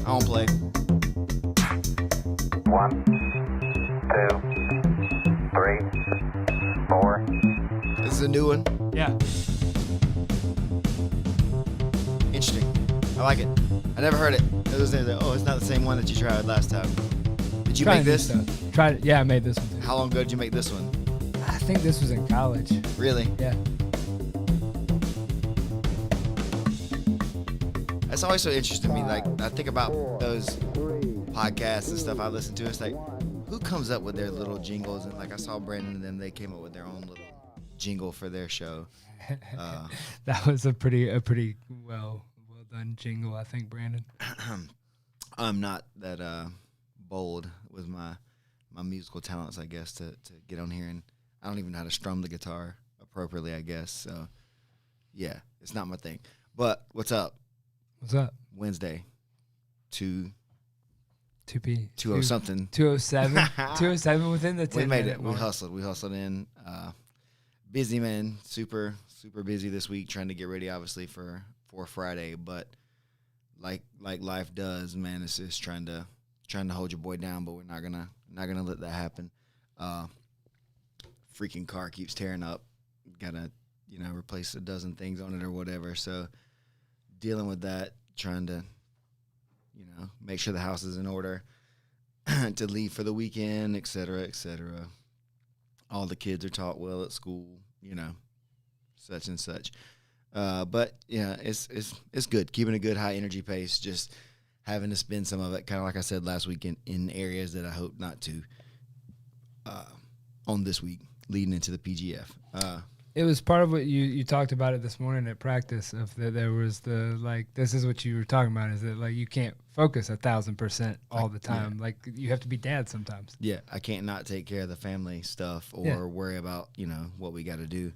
I won't play. 1, 2, 3, 4. This is a new one. Yeah. Interesting. I like it. I never heard it. It was it's not the same one that you tried last time. Did you make this? Tried it. Yeah, I made this one too. How long ago did you make this one? I think this was in college. Really? Yeah. That's always so interesting to me. Like, I think about those podcasts and stuff I listen to. It's like, who comes up with their little jingles? And like, I saw Brandon and them, they came up with their own little jingle for their show. That was a pretty well done jingle, I think, Brandon. I'm not that bold with my musical talents, I guess, to get on here, and I don't even know how to strum the guitar appropriately, I guess. So, yeah, it's not my thing. But what's up? What's up? Wednesday, 2 2P. 20 something. 207. 207 within the 10 We made it. minute We mark. hustled. We hustled in. Busy, man. Super busy this week, trying to get ready, obviously, for Friday. But like life does, man, it's just trying to hold your boy down. But we're not gonna let that happen. Freaking car keeps tearing up. Gotta replace a dozen things on it or whatever. So dealing with that, trying to make sure the house is in order to leave for the weekend, et cetera, et cetera. All the kids are taught well at school, such and such. But yeah, it's good. Keeping a good high energy pace, just having to spend some of it, kind of like I said last week, in areas that I hope not to on this week leading into the PGF. It was part of what you talked about it this morning at practice. There was this is what you were talking about, is that like you can't focus 1,000% all the time. Yeah. Like you have to be dad sometimes. Yeah, I can't not take care of the family stuff or worry about what we got to do.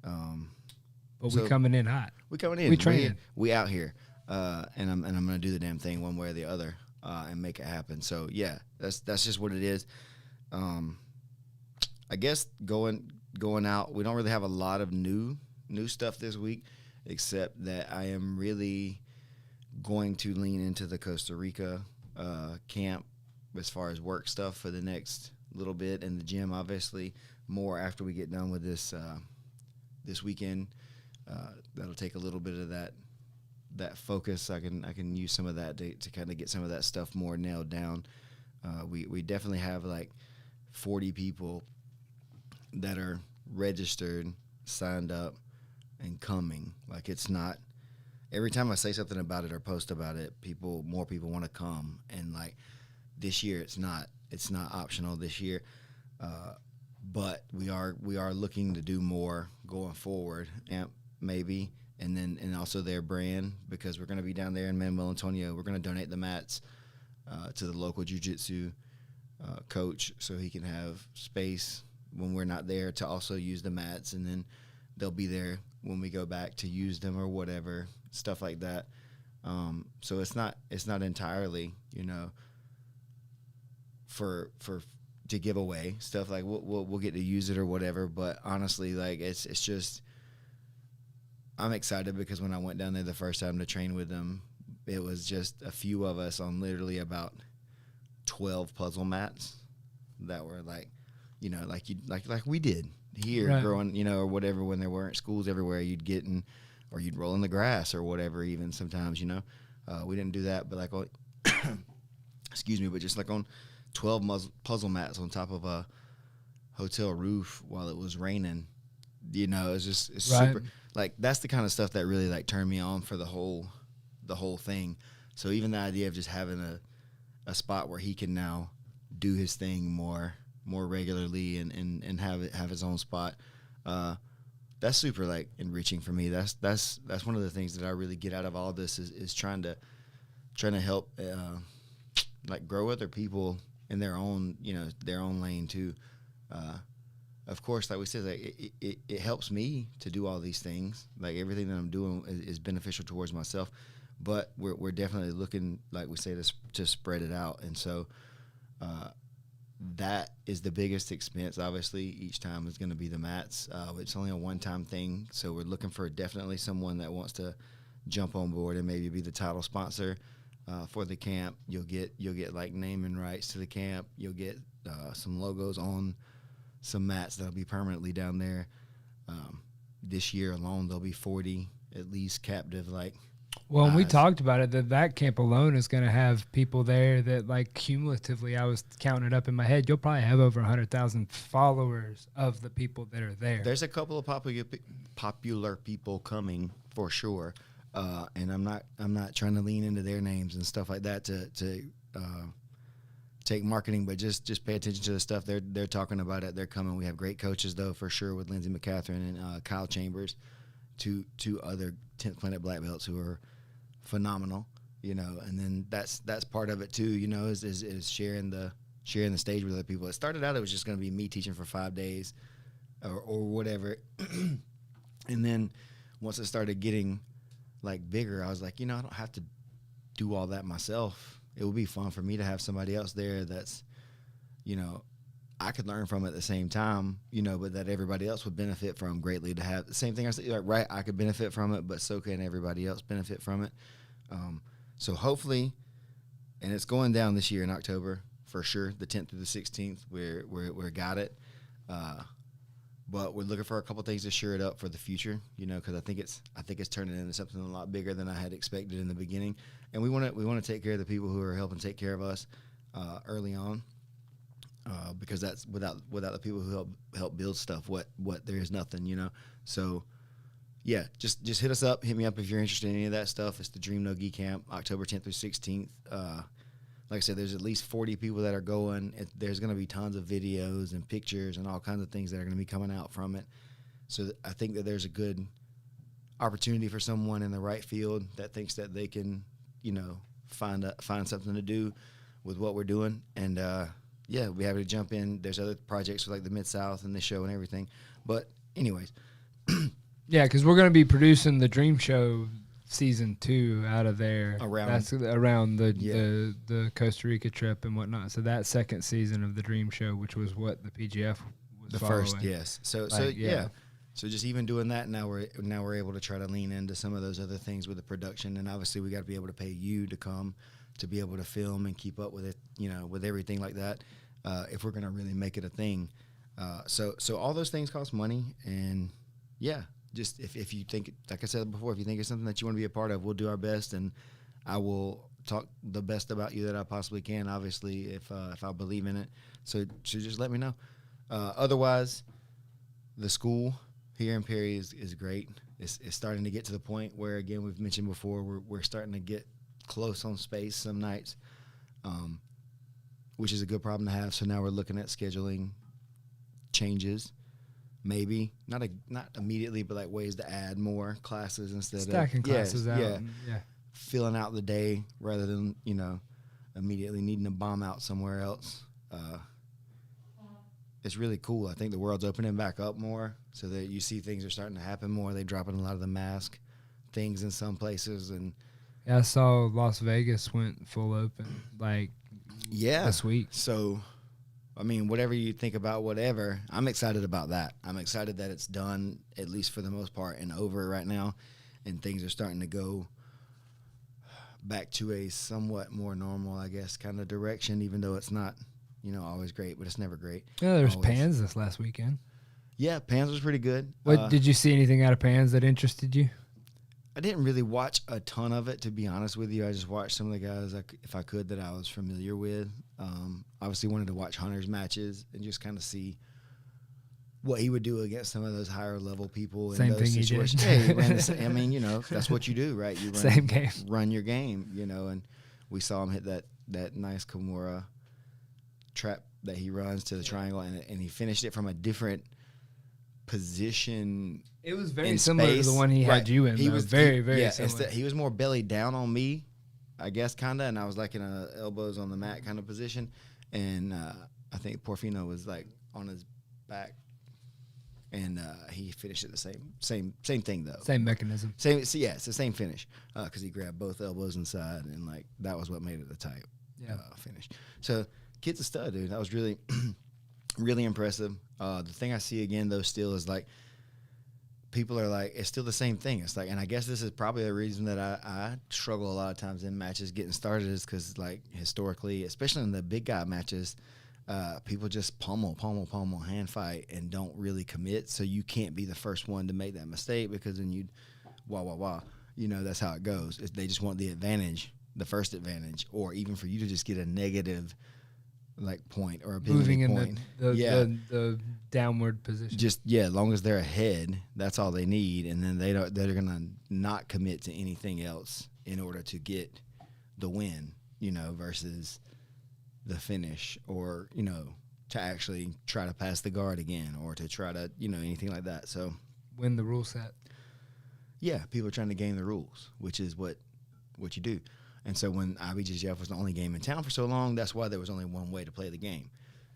But we coming in hot. We coming in. We training. We out here, and I'm gonna do the damn thing one way or the other, and make it happen. So yeah, that's just what it is. I guess going out, we don't really have a lot of new stuff this week, except that I am really going to lean into the Costa Rica camp as far as work stuff for the next little bit, and the gym obviously more after we get done with this weekend. That'll take a little bit of that focus. I can use some of that to kind of get some of that stuff more nailed down. We definitely have like 40 people that are registered, signed up, and coming. Like, it's not every time I say something about it or post about it, more people want to come. And like this year, it's not optional this year. But we are looking to do more going forward, and maybe, and also their brand, because we're going to be down there in Manuel Antonio. We're going to donate the mats to the local jiu-jitsu coach, so he can have space when we're not there to also use the mats, and then they'll be there when we go back to use them or whatever, stuff like that. So it's not entirely, for to give away stuff. Like we'll get to use it or whatever, but honestly, like it's just, I'm excited because when I went down there the first time to train with them, it was just a few of us on literally about 12 puzzle mats that were like, like we did here, right, growing, or whatever, when there weren't schools everywhere, you'd get in, or you'd roll in the grass or whatever, even sometimes, we didn't do that, but like, excuse me, but just like on 12 puzzle mats on top of a hotel roof while it was raining, it's right. Super, like, that's the kind of stuff that really like turned me on for the whole thing. So even the idea of just having a spot where he can now do his thing more regularly and have his own spot, that's super like enriching for me. That's one of the things that I really get out of all this is trying to help like grow other people in their own lane too. Of course, like we said, like it helps me to do all these things. Like everything that I'm doing is beneficial towards myself, but we're definitely looking, like we say, to spread it out. And so that is the biggest expense. Obviously, each time is going to be the mats. It's only a one-time thing, so we're looking for definitely someone that wants to jump on board and maybe be the title sponsor. for the camp. You'll get like naming rights to the camp. You'll get some logos on some mats that'll be permanently down there. This year alone, there'll be 40 at least captive Well, and we eyes. talked about it that camp alone is going to have people there that like cumulatively, I was counting it up in my head. You'll probably have over 100,000 followers of the people that are there. There's a couple of popular people coming for sure, and I'm not trying to lean into their names and stuff like that to take marketing, but just pay attention to the stuff they're talking about it. They're coming. We have great coaches though for sure with Lindsey McCatherine and Kyle Chambers, two other 10th Planet black belts who are phenomenal, and then that's part of it too, is sharing the stage with other people. It started out, it was just going to be me teaching for 5 days or whatever. And then once it started getting like bigger, I was like, I don't have to do all that myself. It would be fun for me to have somebody else there that's, I could learn from at the same time, but that everybody else would benefit from greatly. To have the same thing I said, right, I could benefit from it, but so can everybody else benefit from it. So hopefully, and it's going down this year in October for sure, the 10th through the 16th. We're got it, but we're looking for a couple things to shore it up for the future. Because I think it's turning into something a lot bigger than I had expected in the beginning, and we want to take care of the people who are helping take care of us early on. Because that's without the people who help build stuff, what there is nothing, So, yeah, just hit us up. Hit me up if you're interested in any of that stuff. It's the Dream No Gi Camp, October 10th through 16th. Like I said, there's at least 40 people that are going. There's going to be tons of videos and pictures and all kinds of things that are going to be coming out from it. So I think that there's a good opportunity for someone in the right field that thinks that they can, find something to do with what we're doing. And yeah, we have to jump in. There's other projects like the Mid-South and this show and everything. But anyways. Yeah, because we're going to be producing the Dream Show season 2 out of there. That's around the Costa Rica trip and whatnot. So that second season of the Dream Show, which was what the PGF was following. First, yes. So yeah. So just even doing that, now we're able to try to lean into some of those other things with the production, and obviously we got to be able to pay you to come to be able to film and keep up with it, with everything like that, if we're gonna really make it a thing. So all those things cost money, and yeah, just if you think, like I said before, if you think it's something that you want to be a part of, we'll do our best, and I will talk the best about you that I possibly can. Obviously, if I believe in it, so just let me know. Otherwise, the school here in Perry is great. It's starting to get to the point where, again, we've mentioned before, we're starting to get close on space some nights, which is a good problem to have. So now we're looking at scheduling changes, maybe not immediately, but like ways to add more classes instead stacking of classes out. Yeah, filling out the day rather than immediately needing to bomb out somewhere else. It's really cool. I think the world's opening back up more, so that you see things are starting to happen more. They're dropping a lot of the mask things in some places, and I saw Las Vegas went full open this week. So, I mean, whatever you think about whatever, I'm excited about that. I'm excited that it's done, at least for the most part, and over right now, and things are starting to go back to a somewhat more normal, I guess, kind of direction, even though it's not, always great, but it's never great. Yeah, there was Pans this last weekend. Yeah, Pans was pretty good. What did you see anything out of Pans that interested you? I didn't really watch a ton of it, to be honest with you. I just watched some of the guys, if I could, that I was familiar with. Obviously wanted to watch Hunter's matches and just kind of see what he would do against some of those higher level people. Same in those thing situations. he did. Yeah, he ran the same, I mean, that's what you do, right? You run your game, and we saw him hit that nice Kimura trap that he runs to the triangle, and he finished it from a different position. It was very similar to the one he had you in. He was very similar. He was more belly down on me, I guess, kind of, and I was like in a elbows on the mat kind of position, and I think Porfino was like on his back, and he finished it the same thing though. Same mechanism. It's the same finish because he grabbed both elbows inside, and that was what made it a tight finish. So kid's a stud, dude. That was really really impressive. The thing I see again though still is people are like, it's still the same thing. It's like, and I guess this is probably the reason that I struggle a lot of times in matches getting started is because, like, historically, especially in the big guy matches, people just pummel, hand fight and don't really commit. So you can't be the first one to make that mistake because then you'd wah. You know, that's how it goes. They just want the advantage, the first advantage, or even for you to just get a negative, like, point or a moving in point. the downward position. Just as long as they're ahead, that's all they need, and then they're gonna not commit to anything else in order to get the win. You know, versus the finish, or, you know, to actually try to pass the guard again, or to try to, you know, anything like that. So win the rule set. Yeah, people are trying to game the rules, which is what you do. And so when IBJJF was the only game in town for so long, that's why there was only one way to play the game.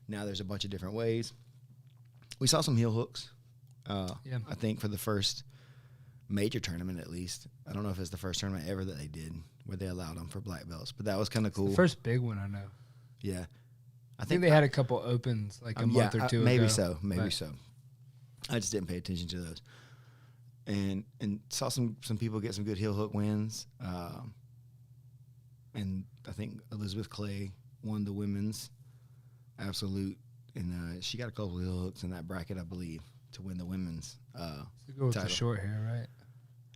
Now there's a bunch of different ways. We saw some heel hooks, I think, for the first major tournament at least. I don't know if it's the first tournament ever that they did where they allowed them for black belts, but that was kind of cool. The first big one, I know. Yeah. I think they had a couple opens like a month or two maybe ago. Maybe so. I just didn't pay attention to those. And saw some people get some good heel hook wins. And I think Elizabeth Clay won the women's absolute, and she got a couple of heel hooks in that bracket, I believe, to win the women's So go with title. the short hair, right?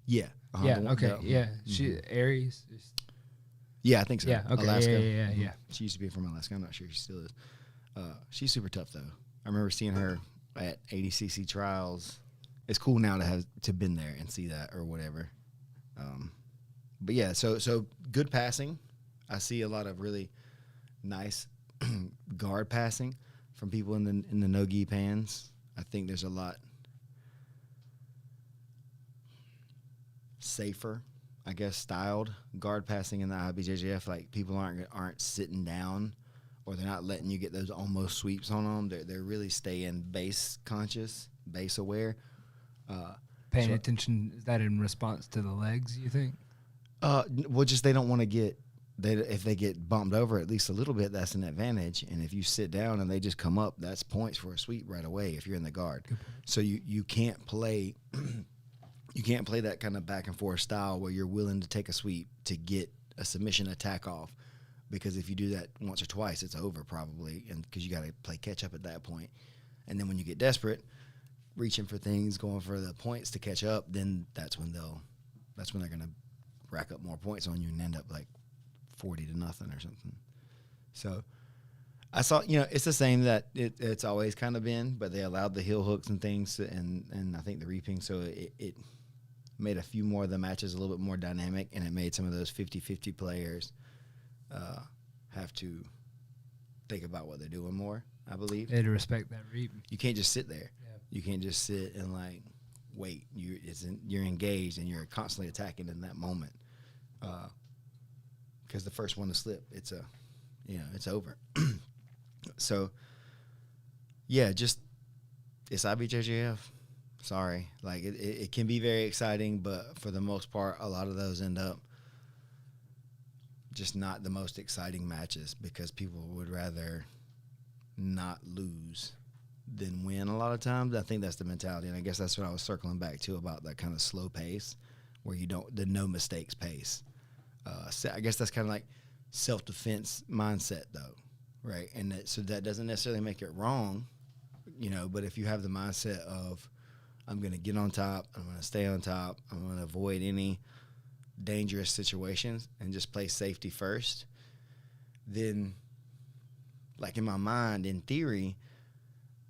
Yeah. Yeah. Okay. Yeah. She Aries. Yeah, I think so. Yeah. Okay. Alaska. Yeah. She used to be from Alaska. I'm not sure she still is. She's super tough though. I remember seeing her at ADCC trials. It's cool now to have been there and see that or whatever. But yeah, so good passing. I see a lot of really nice guard passing from people in the no-gi pans. I think there's a lot safer, I guess, styled guard passing in the IBJJF. Like, people aren't sitting down, or they're not letting you get those almost sweeps on them. They're really staying base conscious, base aware. Paying attention, is that in response to the legs, you think? Well, just they don't want to get if they get bumped over at least a little bit, that's an advantage. And if you sit down and they just come up, that's points for a sweep right away if you're in the guard. So you can't play you can't play that kind of back and forth style where you're willing to take a sweep to get a submission attack off, because if you do that once or twice, it's over probably, and because you got to play catch up at that point. And then when you get desperate, reaching for things, going for the points to catch up, then that's when they're going to rack up more points on you and end up like 40-0 or something. So I saw, it's the same that it's always kind of been, but they allowed the heel hooks and things, and I think the reaping, so it made a few more of the matches a little bit more dynamic, and it made some of those 50-50 players have to think about what they're doing more, I believe. They had to respect that reap. You can't just sit there. Yeah. You can't just sit and like wait. You're engaged and you're constantly attacking in that moment. Because the first one to slip, it's over. So, yeah, just it's IBJJF. Sorry, like it can be very exciting, but for the most part, a lot of those end up just not the most exciting matches because people would rather not lose than win a lot of times. I think that's the mentality, and I guess that's what I was circling back to about that kind of slow pace where the no mistakes pace. So I guess that's kind of like self-defense mindset though, right? And so that doesn't necessarily make it wrong, but if you have the mindset of I'm going to get on top, I'm going to stay on top, I'm going to avoid any dangerous situations and just play safety first, then like in my mind, in theory,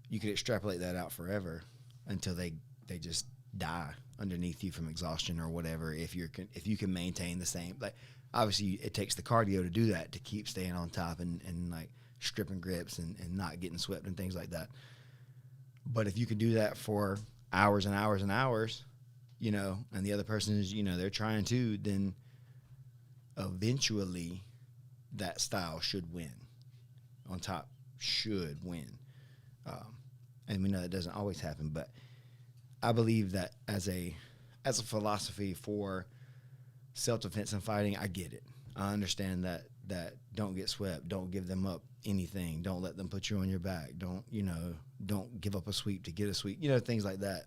you could extrapolate that out forever until they just die underneath you from exhaustion or whatever. If you can maintain the same, like obviously it takes the cardio to do that, to keep staying on top and like stripping grips and not getting swept and things like that. But if you can do that for hours and hours and hours, and the other person is, they're trying to, then eventually that style should win. On top should win. And we know that doesn't always happen, but I believe that as a philosophy for self-defense and fighting, I get it. I understand that don't get swept, don't give them up anything, don't let them put you on your back, don't give up a sweep to get a sweep, things like that.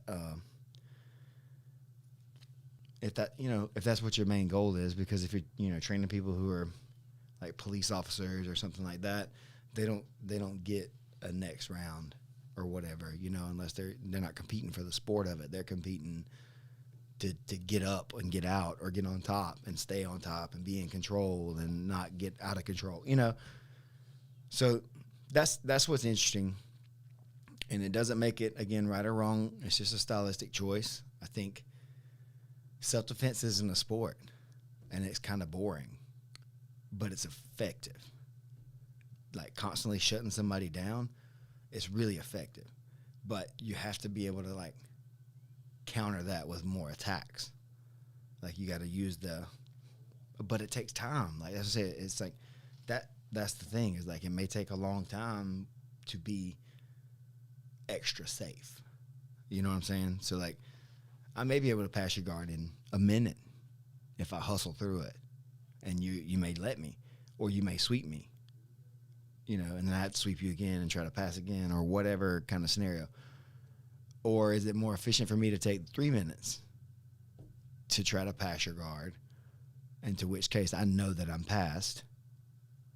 if that's what your main goal is, because if you're training people who are like police officers or something like that, they don't get a next round or whatever, unless they're not competing for the sport of it. They're competing to get up and get out, or get on top and stay on top and be in control and not get out of control, So that's what's interesting. And it doesn't make it, again, right or wrong. It's just a stylistic choice. I think self-defense isn't a sport, and it's kind of boring, but it's effective. Like constantly shutting somebody down, it's really effective. But you have to be able to, like, counter that with more attacks. Like, you got to use but it takes time. Like I said, it's like that's the thing, is like it may take a long time to be extra safe. You know what I'm saying? So, like, I may be able to pass your guard in a minute if I hustle through it, and you may let me, or you may sweep me, and then I have to sweep you again and try to pass again, or whatever kind of scenario. Or is it more efficient for me to take 3 minutes to try to pass your guard, into which case I know that I'm passed,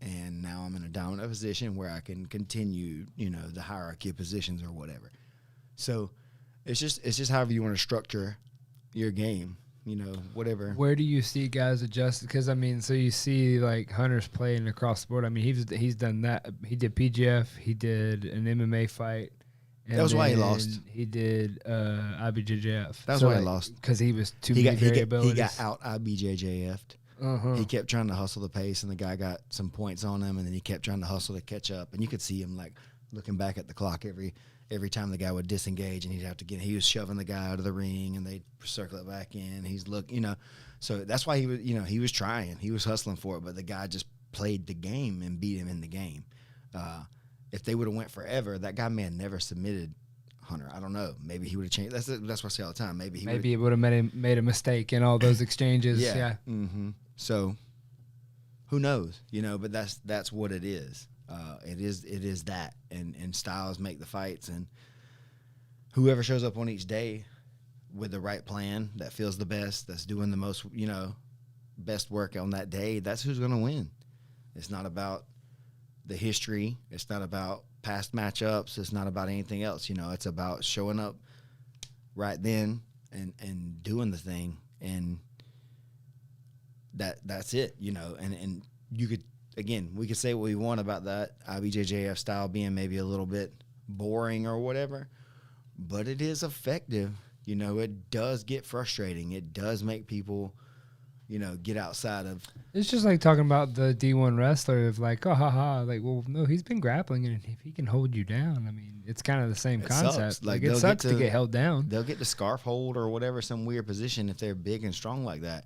and now I'm in a dominant position where I can continue, the hierarchy of positions or whatever. So it's just however you want to structure your game, whatever. Where do you see guys adjust? Because, I mean, so you see, like, Hunter's playing across the board. I mean, he's done that. He did PGF. He did an MMA fight. And that was why he lost. He did IBJJF. That's why he lost. Because he was too many variabilities. He got out IBJJF'd. Uh-huh. He kept trying to hustle the pace, and the guy got some points on him, and then he kept trying to hustle to catch up. And you could see him, like, looking back at the clock every time the guy would disengage, and he'd have to he was shoving the guy out of the ring, and they'd circle it back in. He's so that's why he was trying. He was hustling for it, but the guy just played the game and beat him in the game. If they would have went forever, that guy may have never submitted Hunter. I don't know. Maybe he would have changed. That's what I say all the time. Maybe it would have made a mistake in all those exchanges. Yeah. Mm-hmm. So who knows? But that's what it is. It is that, and styles make the fights, and whoever shows up on each day with the right plan that feels the best, that's doing the most, best work on that day, that's who's going to win. It's not about the history. It's not about past matchups. It's not about anything else. It's about showing up right then and doing the thing, and that's it. And you could, again, we could say what we want about that IBJJF style being maybe a little bit boring or whatever, but it is effective. It does get frustrating. It does make people, get outside of. It's just like talking about the D1 wrestler of like, oh, like, well, no, he's been grappling, and if he can hold you down, I mean, it's kind of the same concept. Sucks. Like it sucks to get held down. They'll get the scarf hold or whatever, some weird position if they're big and strong like that,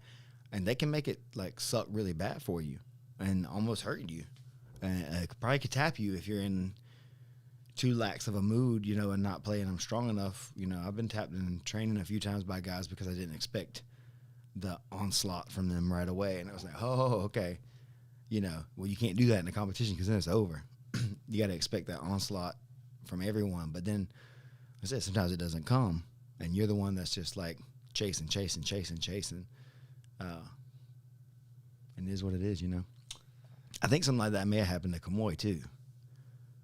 and they can make it like suck really bad for you and almost hurt you, and probably could tap you if you're in too lax of a mood, and not playing them strong enough. I've been tapped in training a few times by guys because I didn't expect the onslaught from them right away, and I was like, oh, okay, well, you can't do that in a competition because then it's over. You got to expect that onslaught from everyone, but then I said sometimes it doesn't come, and you're the one that's just like chasing, and it is what it is. I think something like that may have happened to Kamoy too.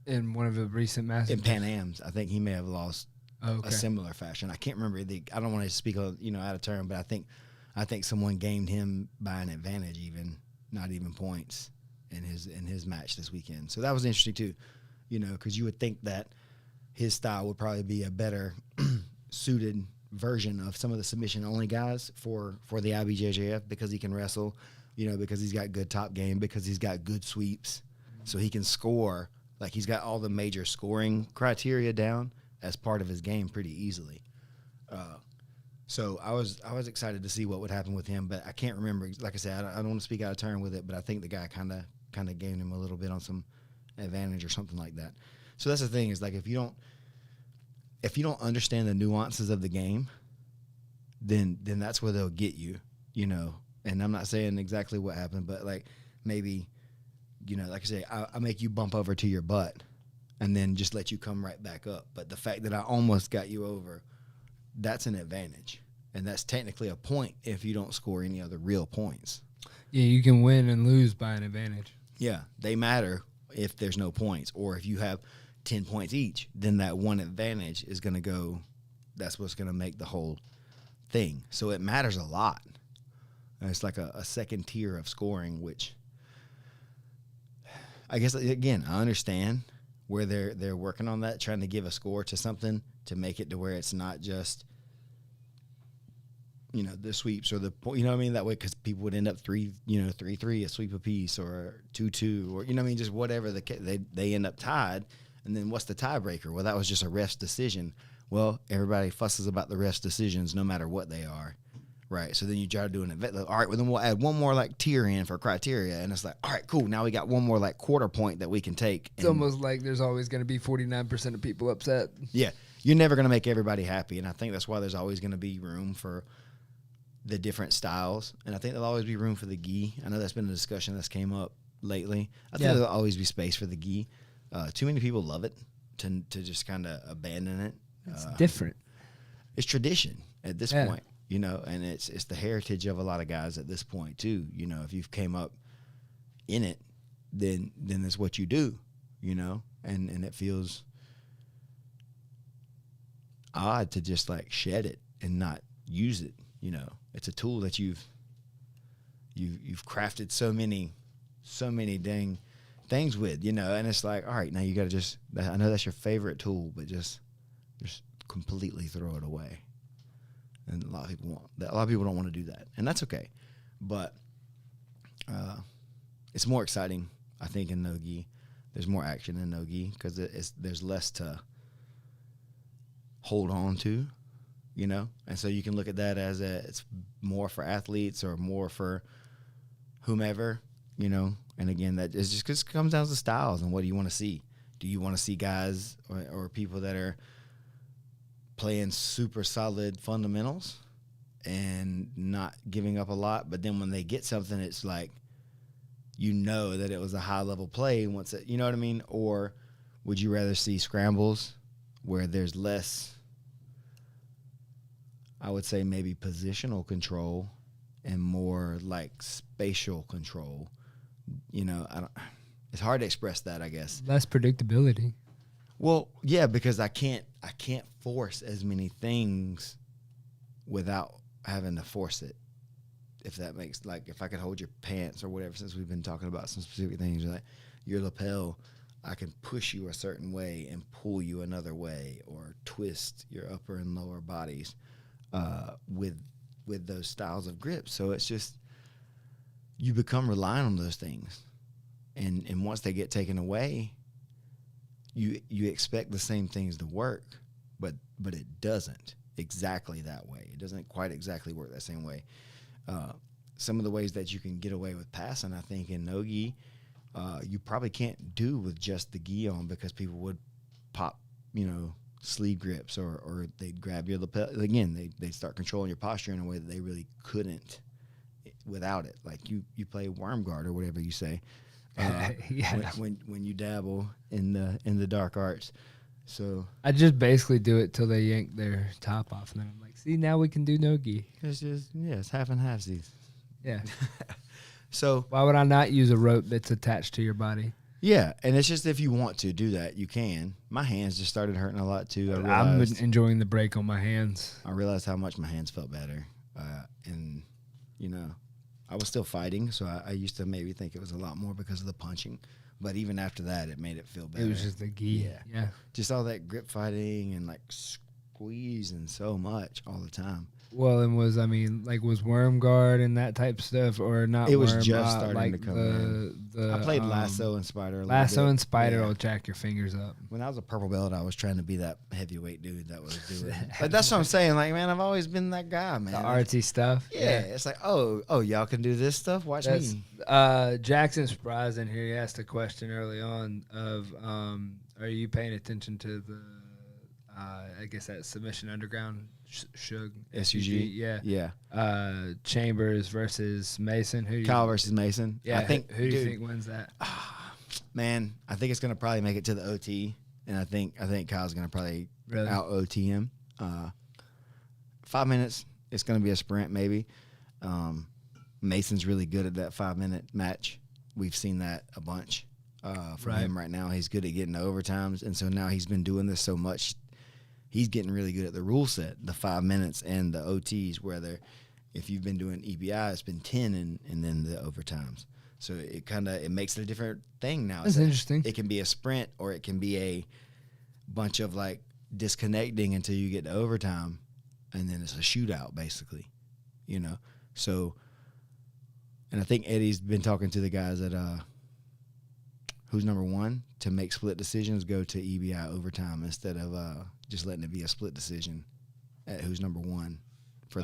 In one of the recent matches? In Pan Am's, I think he may have lost a similar fashion. I can't remember. I don't want to speak out of turn, but I think someone gamed him by an advantage, not even points, in his match this weekend. So that was interesting too, because you would think that his style would probably be a better suited version of some of the submission-only guys for the IBJJF, because he can wrestle, because he's got good top game, because he's got good sweeps, so he can score. Like, he's got all the major scoring criteria down as part of his game pretty easily. So I was excited to see what would happen with him, but I can't remember. Like I said, I don't want to speak out of turn with it, but I think the guy kind of gave him a little bit on some advantage or something like that. So that's the thing, is like if you don't understand the nuances of the game, then that's where they'll get you, And I'm not saying exactly what happened, but like maybe, like I say, I make you bump over to your butt and then just let you come right back up. But the fact that I almost got you over, that's an advantage, And that's technically a point if you don't score any other real points. Yeah, you can win and lose by an advantage. Yeah, they matter if there's no points. Or if you have 10 points each, then that one advantage is going to go. That's what's going to make the whole thing. So it matters a lot. And it's like a second tier of scoring, which I guess, again, I understand where they're working on that, trying to give a score to something to make it to where it's not just, the sweeps or the point, you know what I mean? That way, because people would end up 3-3, a sweep apiece, or 2-2, or, just whatever they end up tied. And then what's the tiebreaker? Well, that was just a ref's decision. Well, everybody fusses about the ref's decisions no matter what they are. Right, so then you try to do an event. All right, well, then we'll add one more tier in for criteria, and it's like, all right, cool. Now we got one more quarter point that we can take. It's almost like there's always going to be 49% of people upset. Yeah, you're never going to make everybody happy, and I think that's why there's always going to be room for the different styles, and I think there'll always be room for the gi. I know that's been a discussion that's came up lately. I think there'll always be space for the gi. Too many people love it to just kind of abandon it. It's different. It's tradition at this point. And it's the heritage of a lot of guys at this point too. If you've came up in it, then it's what you do, and it feels odd to just shed it and not use it. It's a tool that you've crafted so many dang things with, and it's like, all right, now you got to I know that's your favorite tool, but just completely throw it away. And a lot of people don't want to do that, and that's okay. But it's more exciting, I think, in no-gi. There's more action in no-gi because there's less to hold on to, And so you can look at that as it's more for athletes or more for whomever, And again, that is just 'cause it comes down to styles and what do you want to see. Do you want to see guys or people that are playing super solid fundamentals and not giving up a lot, but then when they get something, it's like, that it was a high level play once it, you know what I mean? Or would you rather see scrambles where there's less, I would say maybe positional control and more spatial control? It's hard to express that, I guess. Less predictability. Well, yeah, because I can't force as many things without having to force it. If that makes if I could hold your pants or whatever, since we've been talking about some specific things, like your lapel, I can push you a certain way and pull you another way, or twist your upper and lower bodies with those styles of grip. So it's just you become reliant on those things, and once they get taken away, you expect the same things to work, but it doesn't exactly that way. It doesn't quite exactly work that same way. Some of the ways that you can get away with passing, I think, in no-gi, you probably can't do with just the gi on, because people would pop, sleeve grips, or they'd grab your lapel. Again, they'd start controlling your posture in a way that they really couldn't without it. Like you play worm guard or whatever you say. When you dabble in the dark arts. So I just basically do it till they yank their top off, and then I'm like, see, now we can do no-gi. It's half and halfsies. Yeah. So why would I not use a rope that's attached to your body? Yeah, and it's just if you want to do that, you can. My hands just started hurting a lot too. I'm enjoying the break on my hands. I realized how much my hands felt better, and I was still fighting, so I used to maybe think it was a lot more because of the punching. But even after that, it made it feel better. It was just the gi. Yeah. Just all that grip fighting and squeezing so much all the time. Well, and was worm guard and that type of stuff, or not? It was just starting to come in. I played lasso and spider. Lasso and spider will jack your fingers up. When I was a purple belt, I was trying to be that heavyweight dude that was doing. But that's what I'm saying. Man, I've always been that guy, man. The artsy stuff. Yeah, it's like, oh, y'all can do this stuff. Watch me. Jackson Spry's in here. He asked a question early on of, are you paying attention to the, I guess that submission underground? Shug, SUG, yeah. Chambers versus Mason. Kyle versus Mason. Yeah, I think. Who do you think wins that? Man, I think it's gonna probably make it to the OT, and I think Kyle's gonna probably out OT him. 5 minutes it's going to be a sprint maybe. Mason's really good at that 5-minute match. We've seen that a bunch from him right now. He's good at getting to overtimes, and so now he's been doing this so much. He's getting really good at the rule set, the 5 minutes and the OTs, whether if you've been doing EBI, it's been 10 and then the overtimes. So it makes it a different thing now. That's interesting. It can be a sprint or it can be a bunch of like disconnecting until you get to overtime, and then it's a shootout basically, you know. So, and I think Eddie's been talking to the guys at who's number one to make split decisions, go to EBI overtime instead of just letting it be a split decision at who's number one for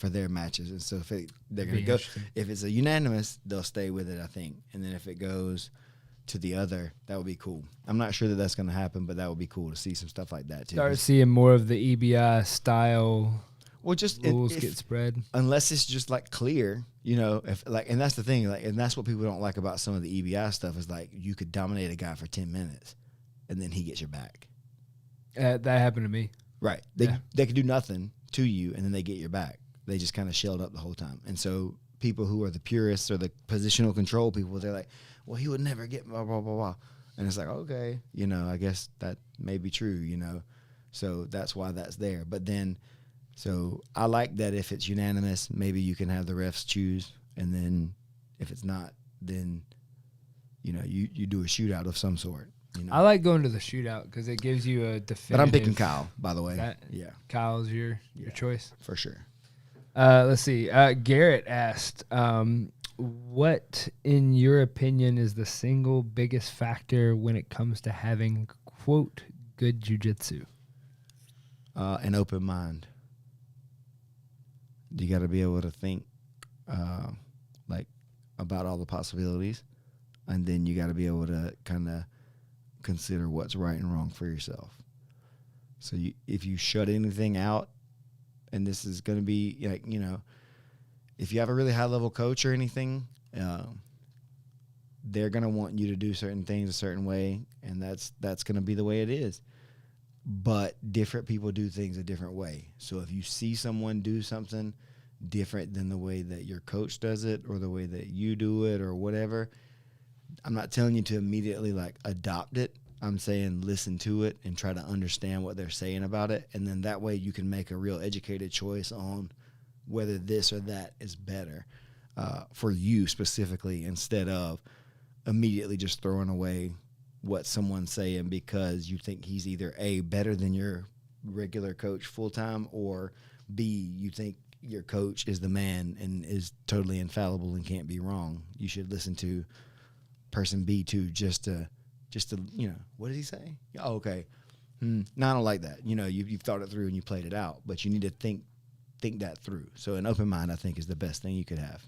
their matches. And so if they're going to go, if it's a unanimous, they'll stay with it, I think. And then if it goes to the other, that would be cool. I'm not sure that that's going to happen, but that would be cool to see some stuff like that too. Start seeing more of the EBI style. Well, just rules get spread unless it's just like clear, you know. If like, and that's the thing, like, and that's what people don't like about some of the EBI stuff is like you could dominate a guy for 10 minutes, and then he gets your back. That happened to me. Right? They could do nothing to you, and then they get your back. They just kind of shelled up the whole time. And so people who are the purists or the positional control people, they're like, well, he would never get blah blah blah blah, and it's like, okay, you know, I guess that may be true, you know. So that's why that's there. But then. So I like that if it's unanimous, maybe you can have the refs choose, and then if it's not, then you know you do a shootout of some sort. You know? I like going to the shootout because it gives you a definitive. But I'm picking Kyle, by the way. Yeah, Kyle's your choice for sure. Let's see. Garrett asked, "What, in your opinion, is the single biggest factor when it comes to having quote good jiu-jitsu?" An open mind. You got to be able to think like about all the possibilities, and then you got to be able to kind of consider what's right and wrong for yourself. So if you shut anything out, and this is going to be like, you know, if you have a really high level coach or anything, they're going to want you to do certain things a certain way, and that's going to be the way it is. But different people do things a different way. So if you see someone do something different than the way that your coach does it or the way that you do it or whatever, I'm not telling you to immediately like adopt it. I'm saying listen to it and try to understand what they're saying about it. And then that way you can make a real educated choice on whether this or that is better for you specifically, instead of immediately just throwing away what someone's saying because you think he's either A, better than your regular coach full-time, or B, you think your coach is the man and is totally infallible and can't be wrong. You should listen to person B too, just to you know, what did he say? Oh, okay. No, I don't like that. You know, you've thought it through and you played it out, but you need to think that through. So an open mind, I think, is the best thing you could have.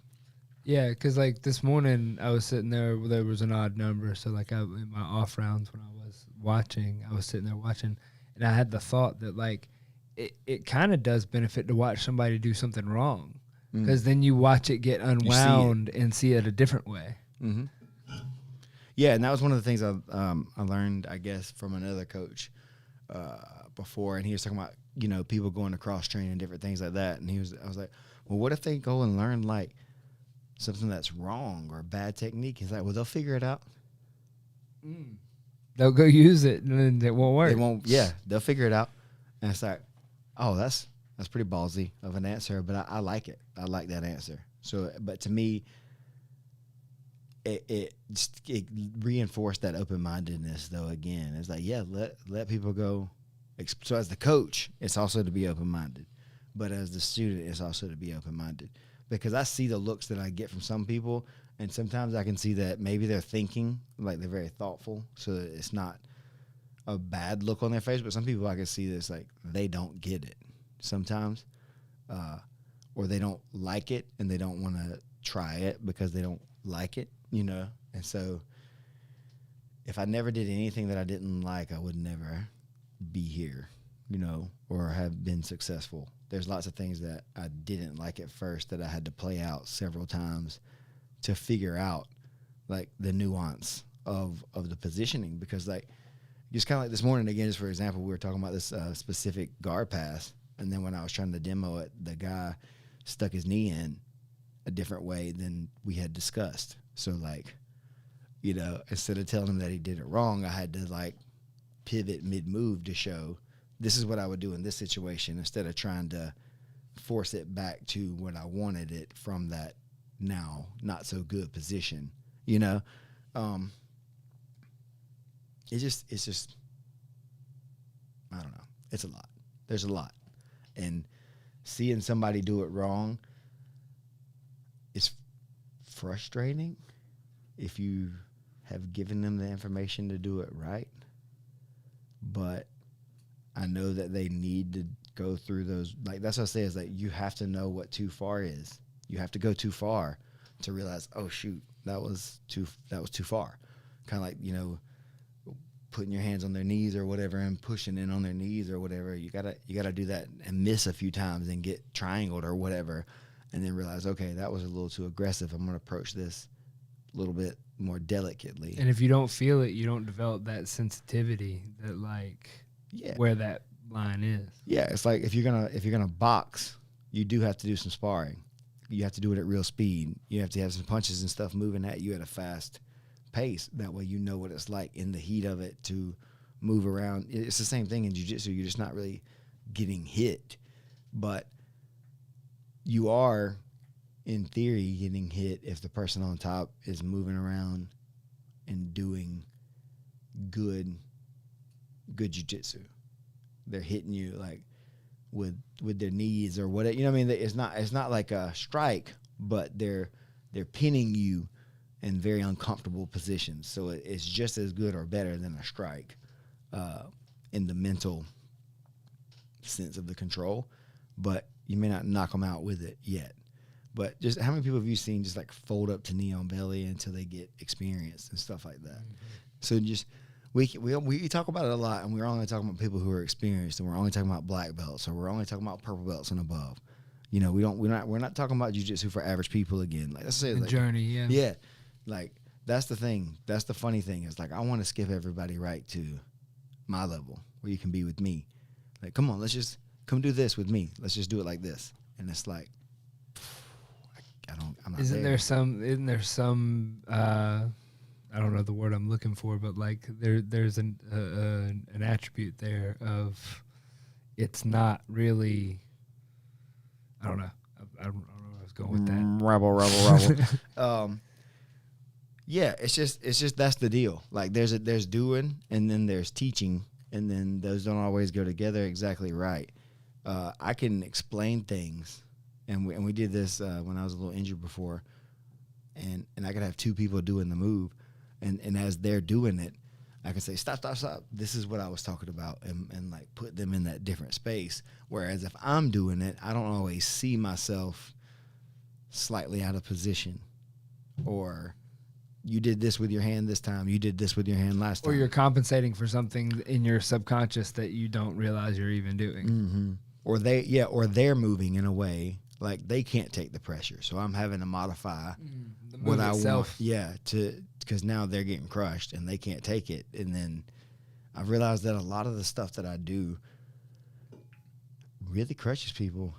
Yeah, because like this morning I was sitting there was an odd number. So like in my off rounds when I was watching, I was sitting there watching, and I had the thought that like it kind of does benefit to watch somebody do something wrong, because then you watch it get unwound and see it a different way. Mm-hmm. Yeah, and that was one of the things I learned, I guess, from another coach before, and he was talking about, you know, people going to cross train and different things like that, and I was like, well, what if they go and learn like something that's wrong or a bad technique? He's like, well, they'll figure it out. They'll go use it and it won't work. They won't. Yeah, they'll figure it out. And it's like, oh, that's pretty ballsy of an answer, but I like it. I like that answer. So, but to me, it reinforced that open-mindedness though. Again, it's like, yeah, let people go. So as the coach, it's also to be open-minded, but as the student, it's also to be open-minded. Because I see the looks that I get from some people, and sometimes I can see that maybe they're thinking, like they're very thoughtful, so that it's not a bad look on their face. But some people I can see this, like they don't get it sometimes, or they don't like it, and they don't want to try it because they don't like it, you know. And so if I never did anything that I didn't like, I would never be here, you know, or have been successful. There's lots of things that I didn't like at first that I had to play out several times to figure out like the nuance of the positioning, because like just kind of like this morning again, just for example, we were talking about this specific guard pass, And then when I was trying to demo it, the guy stuck his knee in a different way than we had discussed. So like, you know, instead of telling him that he did it wrong, I had to like pivot mid-move to show this is what I would do in this situation instead of trying to force it back to when I wanted it from that now not so good position, you know? It's just, I don't know. It's a lot. There's a lot. And seeing somebody do it wrong is frustrating if you have given them the information to do it right. But I know that they need to go through those. Like, that's what I say is like, you have to know what too far is. You have to go too far to realize, oh shoot, that was too far. Kind of like, you know, putting your hands on their knees or whatever and pushing in on their knees or whatever. You gotta do that and miss a few times and get triangled or whatever, and then realize, okay, that was a little too aggressive. I'm gonna approach this a little bit more delicately. And if you don't feel it, you don't develop that sensitivity that like where that line is. Yeah, it's like if you're gonna box, you do have to do some sparring. You have to do it at real speed. You have to have some punches and stuff moving at you at a fast pace. That way you know what it's like in the heat of it to move around. It's the same thing in jiu-jitsu. You're just not really getting hit, but you are, in theory, getting hit if the person on top is moving around and doing good jiu-jitsu. They're hitting you like with their knees or whatever. You know what I mean? It's not like a strike, but they're pinning you in very uncomfortable positions. So it's just as good or better than a strike in the mental sense of the control. But you may not knock them out with it yet. But just how many people have you seen just like fold up to knee on belly until they get experience and stuff like that? Mm-hmm. So just we talk about it a lot, and we're only talking about people who are experienced, and we're only talking about black belts, or we're only talking about purple belts and above. You know, we're not talking about jiu-jitsu for average people again. Like, let's say the like, journey, yeah. Yeah. Like, that's the thing. That's the funny thing is like, I want to skip everybody right to my level where you can be with me. Like, come on, let's just come do this with me. Let's just do it like this. And it's like, I'm not Isn't there some I don't know the word I'm looking for, but like there's an attribute there of it's not really, I don't know. I don't know where I was going with that. Rebel. Yeah, it's just that's the deal. Like there's doing and then there's teaching, and then those don't always go together exactly right. I can explain things, and we did this when I was a little injured before, and I could have two people doing the move, and as they're doing it, I can say stop. This is what I was talking about, and like put them in that different space. Whereas if I'm doing it, I don't always see myself slightly out of position, or you did this with your hand this time, you did this with your hand last time. Or you're compensating for something in your subconscious that you don't realize you're even doing. Mm-hmm. Or they're moving in a way like they can't take the pressure. So I'm having to modify what I want. Yeah, because now they're getting crushed and they can't take it. And then I realized that a lot of the stuff that I do really crushes people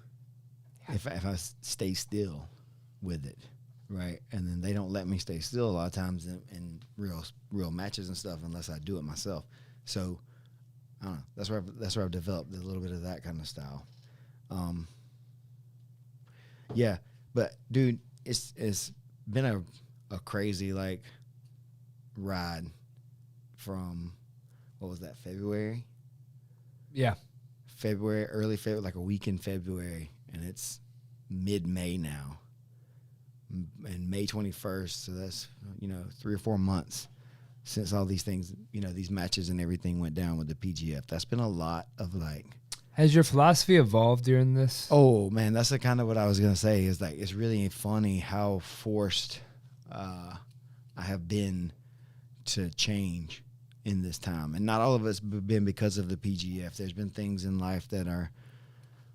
if I stay still with it. Right, and then they don't let me stay still a lot of times in real matches and stuff unless I do it myself. So I don't know. That's where I've developed a little bit of that kind of style. Yeah, but dude, it's been a crazy like ride from what was that, February? Yeah, early February, like a week in February, and it's mid-May now. And May 21st, so that's 3 or 4 months since all these things, these matches and everything went down with the PGF. That's been a lot of like. Has your philosophy evolved during this? Oh man, that's the kind of what I was gonna say. Is like it's really funny how forced I have been to change in this time, and not all of it's been because of the PGF. There's been things in life that are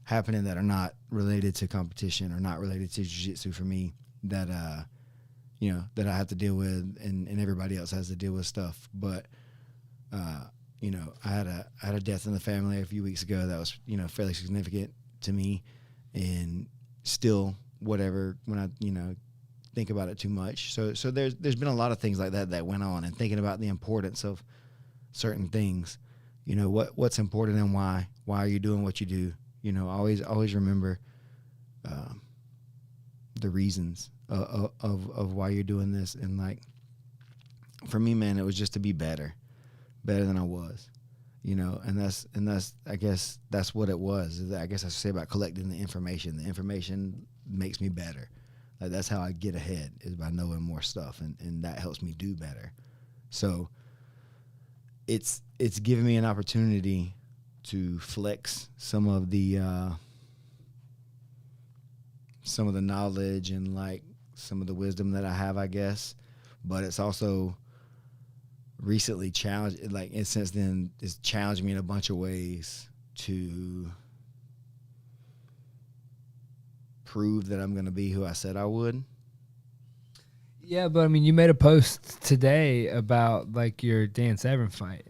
happening that are not related to competition or not related to jiu-jitsu for me. That that I have to deal with, and everybody else has to deal with stuff. But I had a death in the family a few weeks ago that was, fairly significant to me, and still whatever when I, think about it too much. So there's been a lot of things like that went on, and thinking about the importance of certain things, what's important and why are you doing what you do? Always remember the reasons of why you're doing this. And like, for me, man, it was just to be better than I was, and that's, I guess that's what it was. I guess I should say about collecting the information. The information makes me better. Like, that's how I get ahead, is by knowing more stuff, and that helps me do better. So it's given me an opportunity to flex some of the knowledge and like some of the wisdom that I have, I guess. But it's also recently challenged, like, and since then, it's challenged me in a bunch of ways to prove that I'm going to be who I said I would. Yeah, but I mean, you made a post today about like your Dan Severn fight,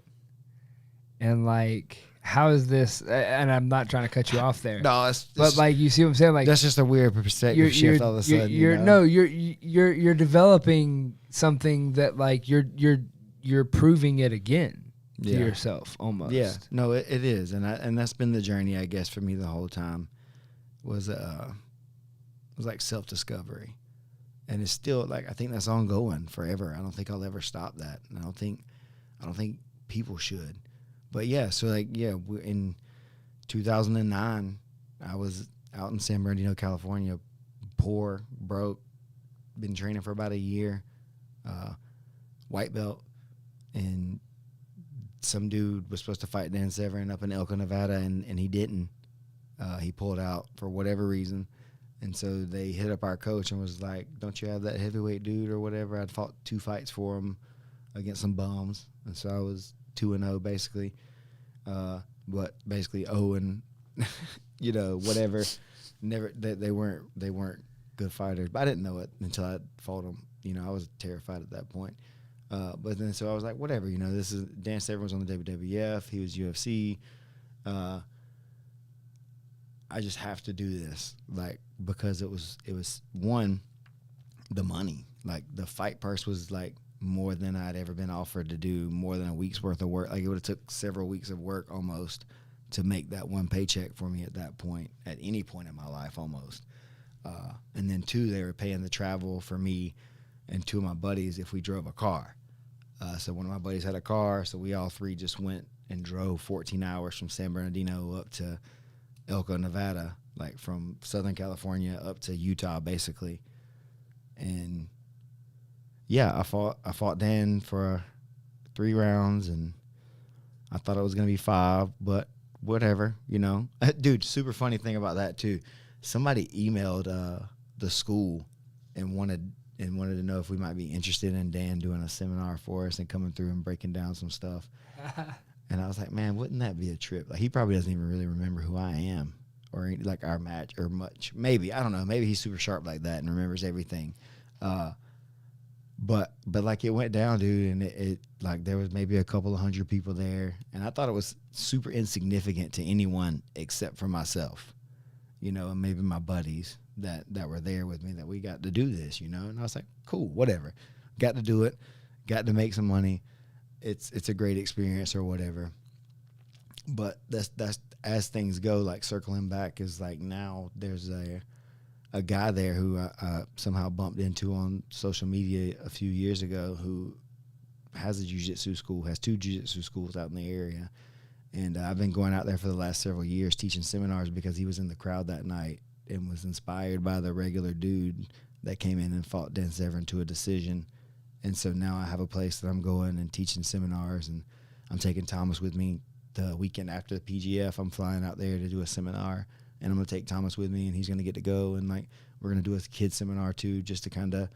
and like, how is this? And I'm not trying to cut you off there. No, but like, you see what I'm saying? Like, that's just a weird perspective shift all of a sudden. You're developing something that like you're proving it again to yourself almost. Yeah, no, it is, and that's been the journey, I guess, for me the whole time. Was like self-discovery, and it's still like, I think that's ongoing forever. I don't think I'll ever stop that, and I don't think people should. But yeah, so like, in 2009, I was out in San Bernardino, California, poor, broke, been training for about a year, white belt, and some dude was supposed to fight Dan Severn up in Elko, Nevada, and he didn't. He pulled out for whatever reason. And so they hit up our coach and was like, don't you have that heavyweight dude or whatever? I'd fought 2 fights for him against some bums. And so I was 2-0 basically. But basically 0 and, whatever. Never, they weren't good fighters. But I didn't know it until I fought them. I was terrified at that point. But then so I was like, whatever, this is, Dan Severn was on the WWF. He was UFC. I just have to do this, like, because it was one, the money, like the fight purse was like more than I'd ever been offered to do, more than a week's worth of work. Like, it would have took several weeks of work almost to make that one paycheck for me at that point, at any point in my life almost. And then 2, they were paying the travel for me and 2 of my buddies if we drove a car. So one of my buddies had a car, so we all 3 just went and drove 14 hours from San Bernardino up to Elko, Nevada, like from Southern California up to Utah, basically. And yeah, I fought Dan for 3 rounds, and I thought it was gonna be 5, but whatever, Dude, super funny thing about that too. Somebody emailed the school and wanted to know if we might be interested in Dan doing a seminar for us and coming through and breaking down some stuff. And I was like, man, wouldn't that be a trip? Like, he probably doesn't even really remember who I am or like our match or much. Maybe, I don't know. Maybe he's super sharp like that and remembers everything. But like, it went down, dude, and it like, there was maybe a couple of 100 people there, and I thought it was super insignificant to anyone except for myself, and maybe my buddies that were there with me, that we got to do this, and I was like, cool, whatever. Got to do it. Got to make some money. It's a great experience or whatever. But that's as things go, like, circling back, is like, now there's a guy there who I somehow bumped into on social media a few years ago, who has a jiu-jitsu school, has 2 jiu-jitsu schools out in the area. And I've been going out there for the last several years teaching seminars because he was in the crowd that night and was inspired by the regular dude that came in and fought Dan Severn to a decision. And so now I have a place that I'm going and teaching seminars, and I'm taking Thomas with me the weekend after the PGF. I'm flying out there to do a seminar, and I'm going to take Thomas with me, and he's going to get to go. And like, we're going to do a kids seminar too, just to kind of,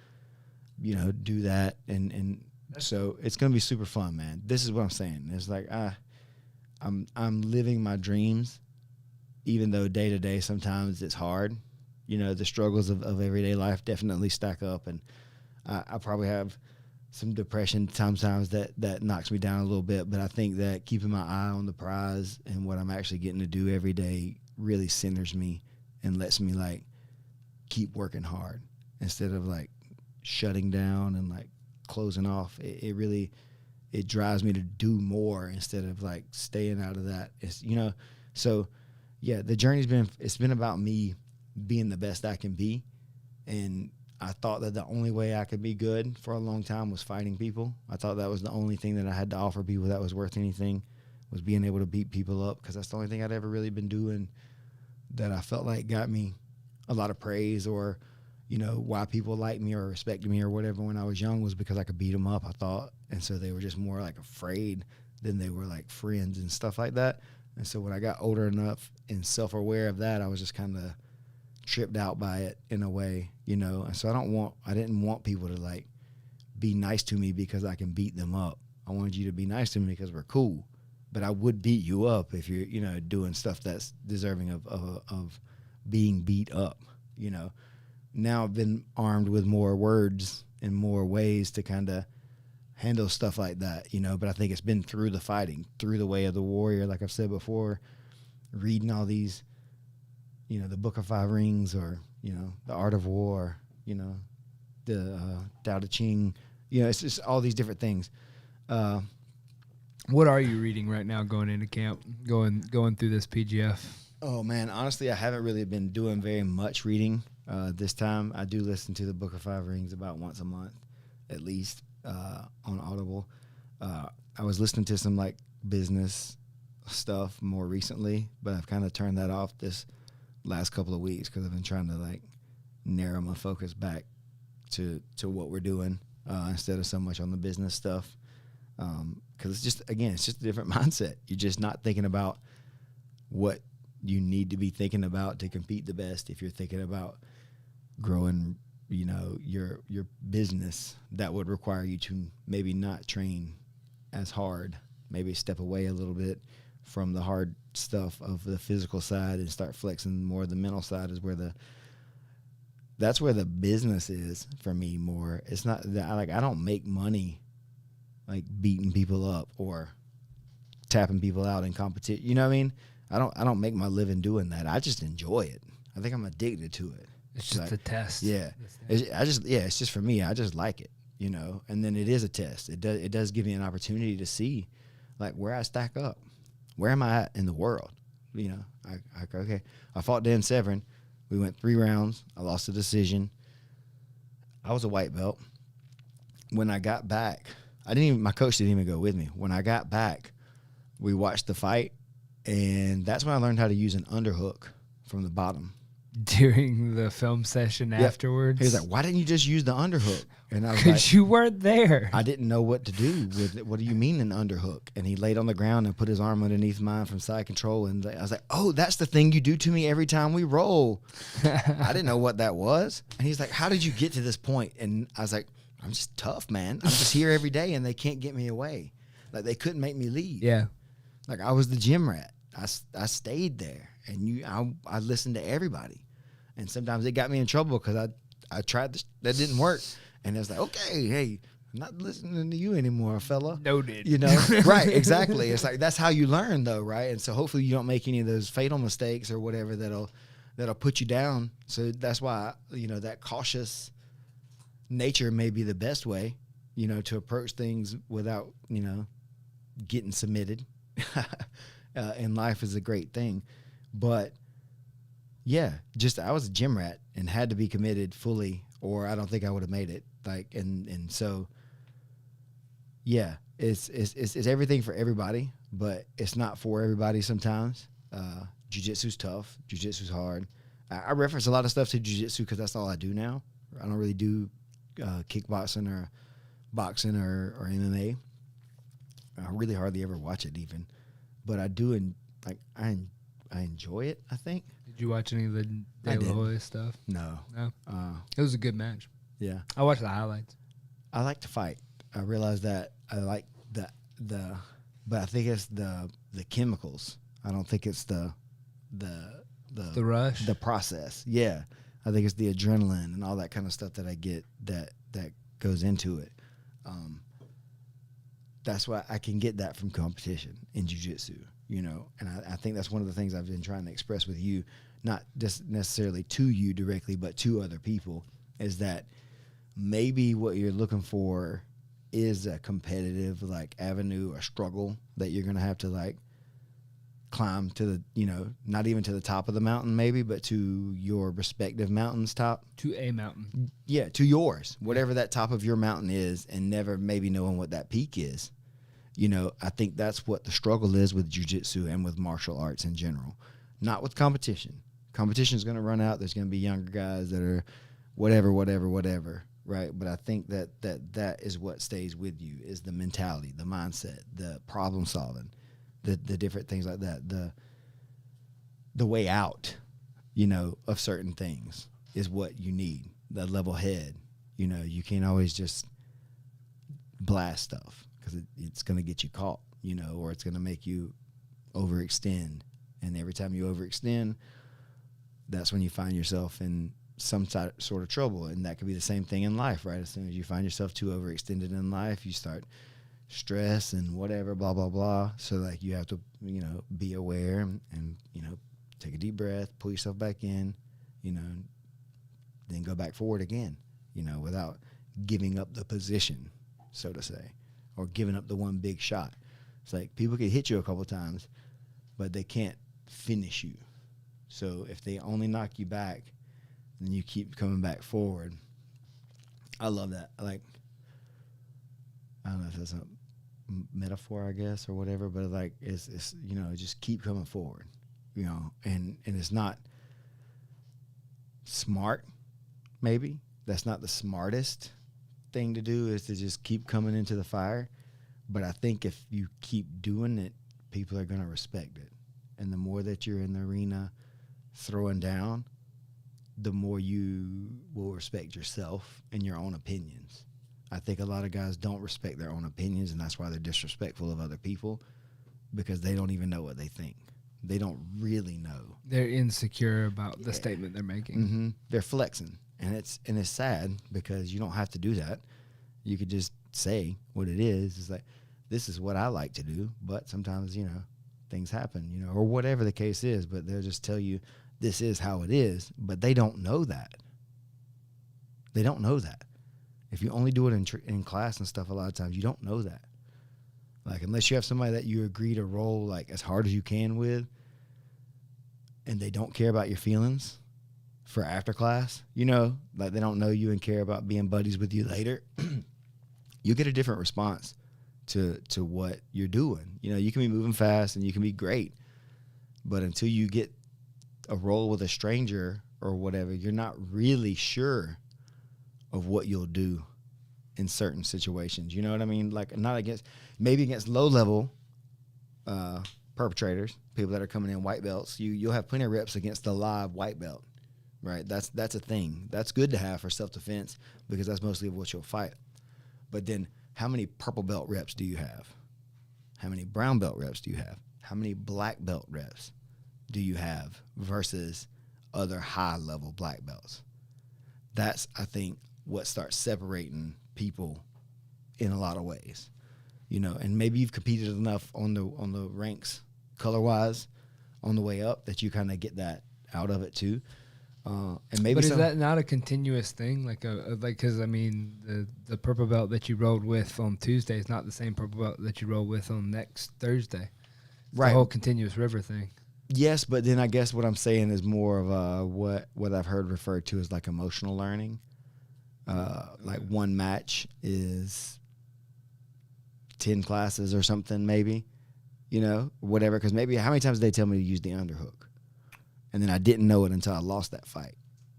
do that. And so it's going to be super fun, man. This is what I'm saying. It's like, I'm living my dreams, even though day to day sometimes it's hard. The struggles of everyday life definitely stack up, and I probably have some depression sometimes that knocks me down a little bit. But I think that keeping my eye on the prize and what I'm actually getting to do every day really centers me and lets me like keep working hard instead of like shutting down and like closing off. It really, it drives me to do more instead of like staying out of that. It's, you know, so yeah, the journey's been about me being the best I can be. And I thought that the only way I could be good for a long time was fighting people. I thought that was the only thing that I had to offer people that was worth anything, was being able to beat people up, because that's the only thing I'd ever really been doing that I felt like got me a lot of praise, or, you know, why people liked me or respected me or whatever when I was young, was because I could beat them up, I thought. And so they were just more like afraid than they were like friends and stuff like that. And so when I got older enough and self-aware of that, I was just kind of tripped out by it in a way, you know. And so I didn't want people to like be nice to me because I can beat them up. I wanted you to be nice to me because we're cool. But I would beat you up if you're, you know, doing stuff that's deserving of being beat up, you know. Now I've been armed with more words and more ways to kind of handle stuff like that, you know. But I think it's been through the fighting, through the way of the warrior, like I've said before, reading all these, you know, the Book of Five Rings, or, you know, the Art of War, you know, the Tao Te Ching, you know, it's just all these different things. What are you reading right now going into camp, going through this PGF? Oh, man, honestly, I haven't really been doing very much reading this time. I do listen to the Book of Five Rings about once a month, at least, on Audible. I was listening to some, like, business stuff more recently, but I've kind of turned that off this last couple of weeks because I've been trying to, like, narrow my focus back to what we're doing instead of so much on the business stuff. Because it's just, again, it's just a different mindset. You're just not thinking about what you need to be thinking about to compete the best. If you're thinking about growing, you know, your business, that would require you to maybe not train as hard, maybe step away a little bit from the hard stuff of the physical side and start flexing more of the mental side, is where that's where the business is for me more. It's not that I don't make money like beating people up or tapping people out in competition. You know what I mean? I don't make my living doing that. I just enjoy it. I think I'm addicted to it. It's just like, a test. Yeah. It's just for me. I just like it, you know. And then it is a test. It does give me an opportunity to see like where I stack up. Where am I at in the world? You know, okay. I fought Dan Severn. We went 3 rounds. I lost the decision. I was a white belt. When I got back, my coach didn't even go with me. When I got back, we watched the fight, and that's when I learned how to use an underhook from the bottom. During the film session afterwards? He was like, why didn't you just use the underhook? And I was Because like, you weren't there. I didn't know what to do with it. What do you mean an underhook? And he laid on the ground and put his arm underneath mine from side control. And I was like, oh, that's the thing you do to me every time we roll. I didn't know what that was. And he's like, how did you get to this point? And I was like, I'm just tough, man. I'm just here every day, and they can't get me away. Like, they couldn't make me leave. Yeah. Like, I was the gym rat. I stayed there, and I listened to everybody. And sometimes it got me in trouble because I tried this. That didn't work. And it was like, okay, hey, I'm not listening to you anymore, fella. Noted. You know? Right, exactly. It's like, that's how you learn, though, right? And so hopefully you don't make any of those fatal mistakes or whatever that'll put you down. So that's why, you know, that cautious nature may be the best way, you know, to approach things without, you know, getting submitted. In life is a great thing. But yeah, just I was a gym rat and had to be committed fully, or I don't think I would have made it. Like, and so yeah, it's everything for everybody, but it's not for everybody sometimes. Jiu-jitsu's tough. Jiu-jitsu's hard. I reference a lot of stuff to jiu-jitsu because that's all I do now. I don't really do kickboxing or boxing or MMA. I really hardly ever watch it even, but I do, and like I enjoy it, I think. Did you watch any of the De La Hoya stuff? No. It was a good match. Yeah. I watched the highlights. I like to fight. I realize that I like but I think it's the chemicals. I don't think it's the rush, the process. Yeah. I think it's the adrenaline and all that kind of stuff that I get that goes into it. that's why I can get that from competition in jiu-jitsu, you know. And I think that's one of the things I've been trying to express with you, not just necessarily to you directly, but to other people, is that maybe what you're looking for is a competitive like avenue or struggle that you're going to have to like climb to the, you know, not even to the top of the mountain maybe, but to your respective mountain's top. To a mountain. Yeah, to yours, whatever that top of your mountain is, and never maybe knowing what that peak is. You know, I think that's what the struggle is with jiu-jitsu and with martial arts in general, not with competition. Competition is going to run out. There's going to be younger guys that are whatever, right? But I think that is what stays with you, is the mentality, the mindset, the problem solving, the different things like that, the way out, you know, of certain things is what you need. The level head, you know, you can't always just blast stuff because it's going to get you caught, you know, or it's going to make you overextend. And every time you overextend, that's when you find yourself in some sort of trouble. And that could be the same thing in life, right? As soon as you find yourself too overextended in life, you start stress and whatever, blah, blah, blah. So like you have to, you know, be aware and, you know, take a deep breath, pull yourself back in, you know, then go back forward again, you know, without giving up the position, so to say, or giving up the one big shot. It's like people can hit you a couple times, but they can't finish you. So if they only knock you back, then you keep coming back forward. I love that. Like, I don't know if that's a metaphor, I guess, or whatever, but like it's you know, just keep coming forward, you know, and it's not smart, maybe. That's not the smartest thing to do, is to just keep coming into the fire. But I think if you keep doing it, people are going to respect it. And the more that you're in the arena throwing down, the more you will respect yourself and your own opinions. I think a lot of guys don't respect their own opinions, and that's why they're disrespectful of other people, because they don't even know what they think. They don't really know. They're insecure about the statement they're making. Mm-hmm. They're flexing, and it's sad because you don't have to do that. You could just say what it is. It's like, this is what I like to do, but sometimes, you know, things happen, you know, or whatever the case is, but they'll just tell you this is how it is, but they don't know that. They don't know that. If you only do it in class and stuff, a lot of times you don't know that. Like, unless you have somebody that you agree to roll like as hard as you can with, and they don't care about your feelings for after class, you know, like they don't know you and care about being buddies with you later, you get a different response to what you're doing. You know, you can be moving fast and you can be great, but until you get a roll with a stranger or whatever, you're not really sure of what you'll do in certain situations. You know what I mean? Like, not against, maybe against low level perpetrators, people that are coming in white belts, you'll have plenty of reps against the live white belt, right? That's a thing. That's good to have for self-defense, because that's mostly what you'll fight. But then how many purple belt reps do you have? How many brown belt reps do you have? How many black belt reps do you have versus other high level black belts? That's, I think, what starts separating people in a lot of ways, you know. And maybe you've competed enough on the ranks color wise on the way up that you kind of get that out of it too. And maybe, but is that not a continuous thing? Like because I mean, the purple belt that you rolled with on Tuesday is not the same purple belt that you roll with on next Thursday. It's right? The whole continuous river thing. Yes, but then I guess what I'm saying is more of what I've heard referred to as like emotional learning. Like one match is 10 classes or something, maybe, you know, whatever. Because maybe how many times did they tell me to use the underhook? And then I didn't know it until I lost that fight,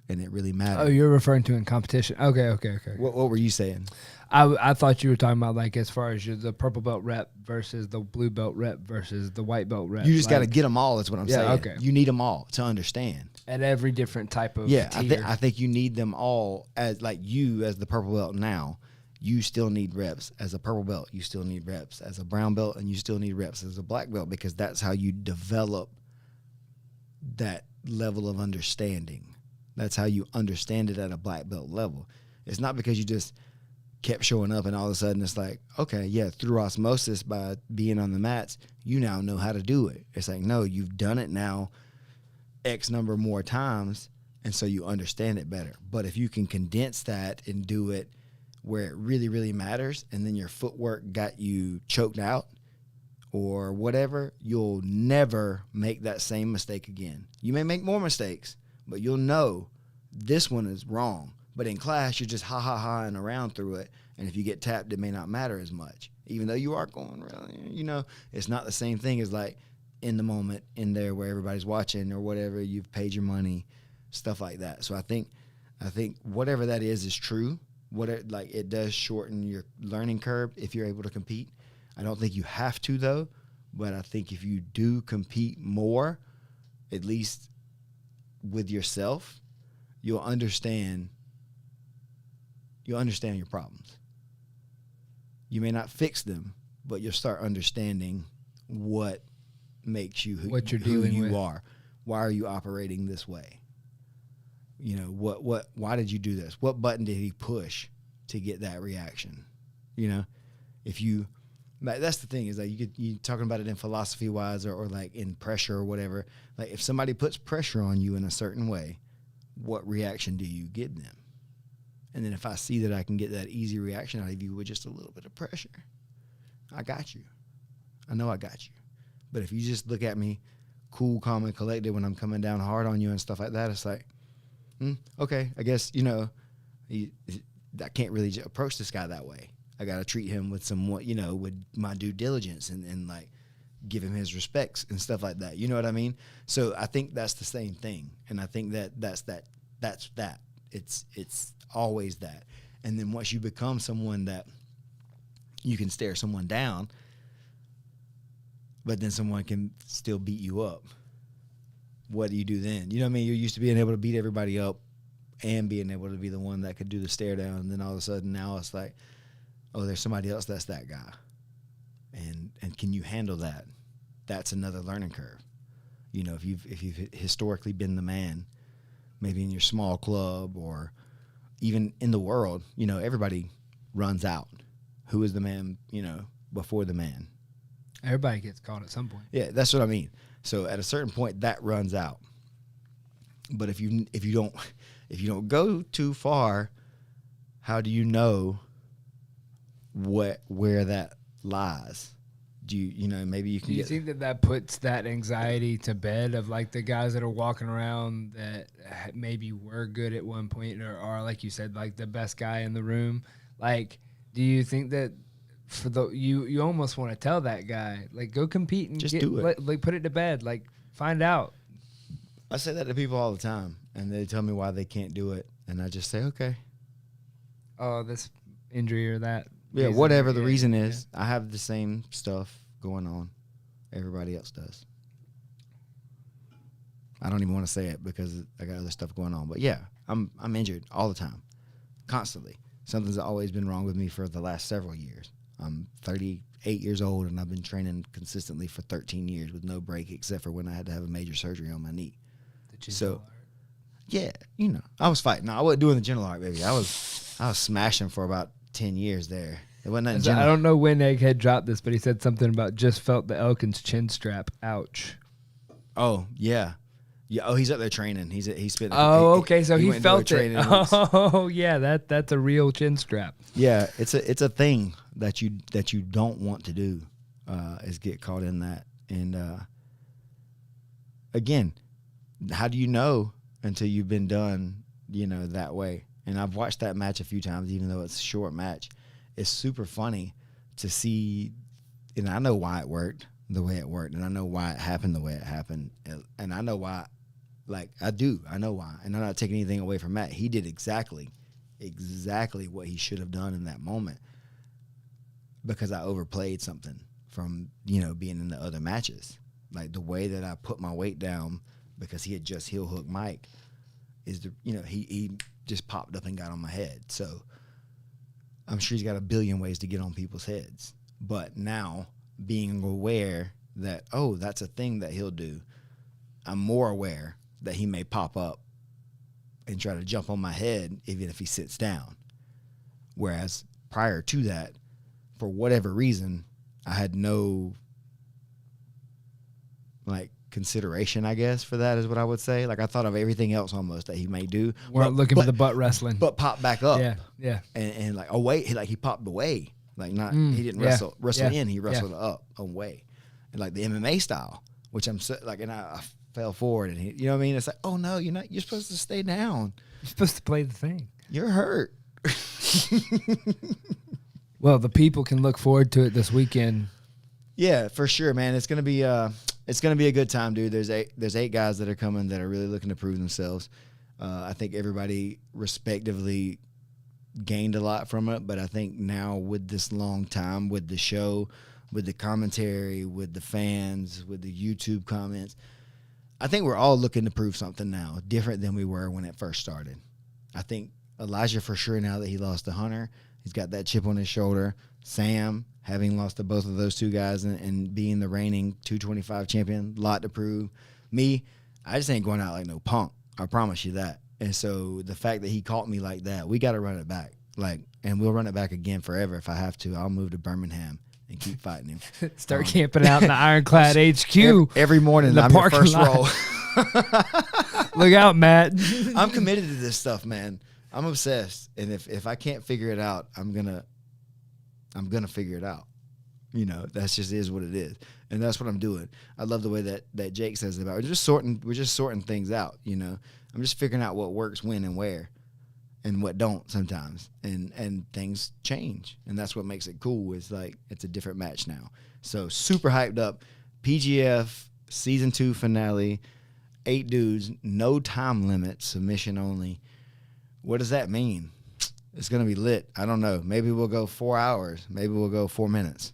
and it really mattered. Oh, you're referring to in competition. Okay. What were you saying? I thought you were talking about like as far as the purple belt rep versus the blue belt rep versus the white belt rep. You just got to get them all. That's what I'm saying. Okay. You need them all to understand. At every different type of tier. I think you need them all. As like you as the purple belt now, you still need reps. As a purple belt, you still need reps. As a brown belt, and you still need reps as a black belt, because that's how you develop that level of understanding. That's how you understand it at a black belt level. It's not because you just kept showing up, and all of a sudden it's like, okay, yeah, through osmosis, by being on the mats, you now know how to do it. It's like, no, you've done it now X number more times, and so you understand it better. But if you can condense that and do it where it really, really matters, and then your footwork got you choked out or whatever, you'll never make that same mistake again. You may make more mistakes, but you'll know this one is wrong. But in class, you're just ha-ha-haing around through it, and if you get tapped, it may not matter as much. Even though you are going, really, it's not the same thing as like in the moment, in there where everybody's watching or whatever, you've paid your money, stuff like that. So I think whatever that is true. It does shorten your learning curve if you're able to compete. I don't think you have to, though, but I think if you do compete more, at least with yourself, you'll understand your problems. You may not fix them, but you'll start understanding what makes you who you are. Why are you operating this way? Why did you do this? What button did he push to get that reaction? If you, that's the thing, is like you talking about it in philosophy wise or like in pressure or whatever. Like if somebody puts pressure on you in a certain way, what reaction do you give them? And then if I see that I can get that easy reaction out of you with just a little bit of pressure, I got you. I know I got you. But if you just look at me cool, calm, and collected when I'm coming down hard on you and stuff like that, it's like, okay, I guess, I can't really approach this guy that way. I got to treat him with somewhat, with my due diligence and like give him his respects and stuff like that. You know what I mean? So I think that's the same thing. And I think that's that. It's always that. And then once you become someone that you can stare someone down, but then someone can still beat you up, what do you do then? You know what I mean? You're used to being able to beat everybody up and being able to be the one that could do the stare down. And then all of a sudden now it's like, oh, there's somebody else that's that guy. And can you handle that? That's another learning curve. If you've historically been the man, maybe in your small club or even in the world, everybody runs out. Who is the man, before the man? Everybody gets caught at some point. Yeah, that's what I mean. So at a certain point, that runs out. But if you don't go too far, how do you know where that lies? Do maybe you can. Do you think that puts that anxiety to bed of like the guys that are walking around that maybe were good at one point or are, like you said, like the best guy in the room? Like, do you think that you almost want to tell that guy, like, go compete and just do it, like put it to bed, like find out? I say that to people all the time, and they tell me why they can't do it, and I just say, okay. Oh, this injury or that. Yeah, whatever the reason is, I have the same stuff going on. Everybody else does. I don't even want to say it because I got other stuff going on. But yeah, I'm injured all the time, constantly. Something's always been wrong with me for the last several years. I'm 38 years old, and I've been training consistently for 13 years with no break except for when I had to have a major surgery on my knee. So, yeah, I was fighting. No, I wasn't doing the gentle art, baby. I was smashing for about 10 years there. It wasn't nothing gentle. I don't know when Egghead dropped this, but he said something about just felt the Elkins chin strap. Ouch. Oh, yeah. Yeah. Oh, he's up there training. He spent. Okay. So he felt it. Oh, yeah. That's a real chin strap. Yeah. It's a thing that you don't want to do, is get caught in that. And again, how do you know until you've been done, that way? And I've watched that match a few times, even though it's a short match. It's super funny to see, and I know why it worked the way it worked, and I know why it happened the way it happened, and I know why. Like, I know why, and I'm not taking anything away from Matt. He did exactly what he should have done in that moment, because I overplayed something from, being in the other matches. Like, the way that I put my weight down, because he had just heel hook Mike, is he just popped up and got on my head. So I'm sure he's got a billion ways to get on people's heads. But now, being aware that, oh, that's a thing that he'll do, I'm more aware that he may pop up and try to jump on my head even if he sits down. Whereas prior to that, for whatever reason, I had no like consideration, I guess, for that is what I would say. Like I thought of everything else almost that he may do. Weren't looking for the butt wrestling. But pop back up. Yeah. And like away, he popped away. Like he didn't wrestle in, he wrestled up away. And like the MMA style, which I'm so, like, and I fell forward and he, you know what I mean? It's like, oh no, you're supposed to stay down. You're supposed to play the thing. You're hurt. Well, the people can look forward to it this weekend. Yeah, for sure, man. It's gonna be a good time, dude. There's 8 guys that are coming that are really looking to prove themselves. I think everybody respectively gained a lot from it, but I think now with this long time, with the show, with the commentary, with the fans, with the YouTube comments, I think we're all looking to prove something now, different than we were when it first started. I think Elijah, for sure, now that he lost to Hunter, he's got that chip on his shoulder. Sam, having lost to both of those 2 guys and being the reigning 225 champion, lot to prove. Me, I just ain't going out like no punk. I promise you that. And so the fact that he caught me like that, we got to run it back. Like, and we'll run it back again forever if I have to. I'll move to Birmingham and keep fighting him. Start camping out in the Ironclad HQ. Every morning, the I'm your parking first lot. row. Look out, Matt. I'm committed to this stuff, man. I'm obsessed. And if I can't figure it out, I'm gonna figure it out. You know, that's just is what it is. And that's what I'm doing. I love the way that Jake says about it. We're just sorting things out, you know. I'm just figuring out what works when and where and what don't sometimes. And things change. And that's what makes it cool. It's like it's a different match now. So super hyped up. PGF season 2 finale. 8 dudes, no time limit, submission only. What does that mean? It's going to be lit. I don't know. Maybe we'll go 4 hours. Maybe we'll go 4 minutes.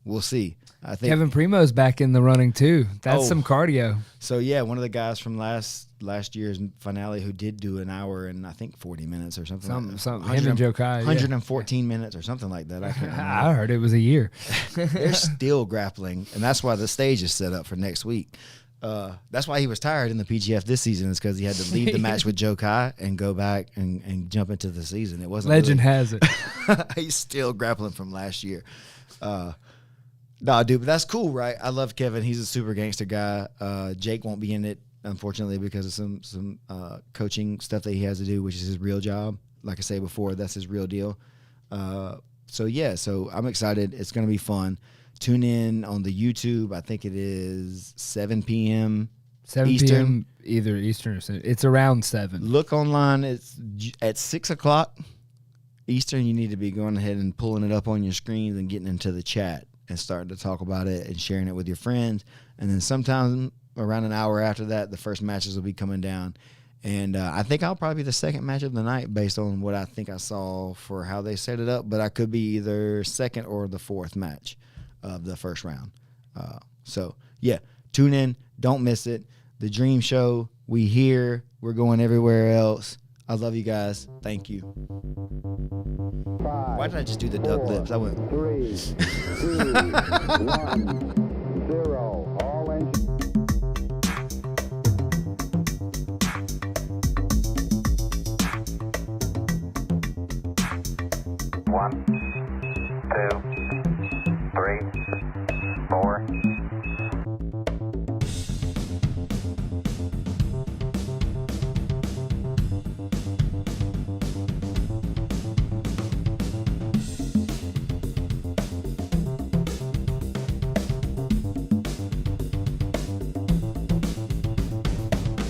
We'll see. I think Kevin Primo's back in the running too. That's some cardio. So yeah, one of the guys from last year's finale who did do an hour and I think 40 minutes or something. Something. Him and Joe Kai. 114 minutes or something like that. I can't remember. I heard it was a year. They're still grappling, and that's why the stage is set up for next week. That's why he was tired in the PGF this season, is because he had to leave the match with Joe Kai and go back and jump into the season. It wasn't legend has it. He's still grappling from last year. Nah, dude, but that's cool, right? I love Kevin. He's a super gangster guy. Jake won't be in it, unfortunately, because of some coaching stuff that he has to do, which is his real job. Like I said before, that's his real deal. So I'm excited. It's going to be fun. Tune in on the YouTube. I think it is 7 p.m. 7 Eastern. p.m. either Eastern or Central. It's around 7. Look online. It's at 6 o'clock Eastern. You need to be going ahead and pulling it up on your screens and getting into the chat and starting to talk about it and sharing it with your friends. And then sometime around an hour after that, the first matches will be coming down. And I think I'll probably be the second match of the night based on what I think I saw for how they set it up. But I could be either second or the 4th match of the first round. So, yeah, tune in. Don't miss it. The Dream Show, we here. We're going everywhere else. I love you guys. Thank you. 5, Why did I just do the duck lips? I went 3, 2, 1, 0. All engines. 1, 2.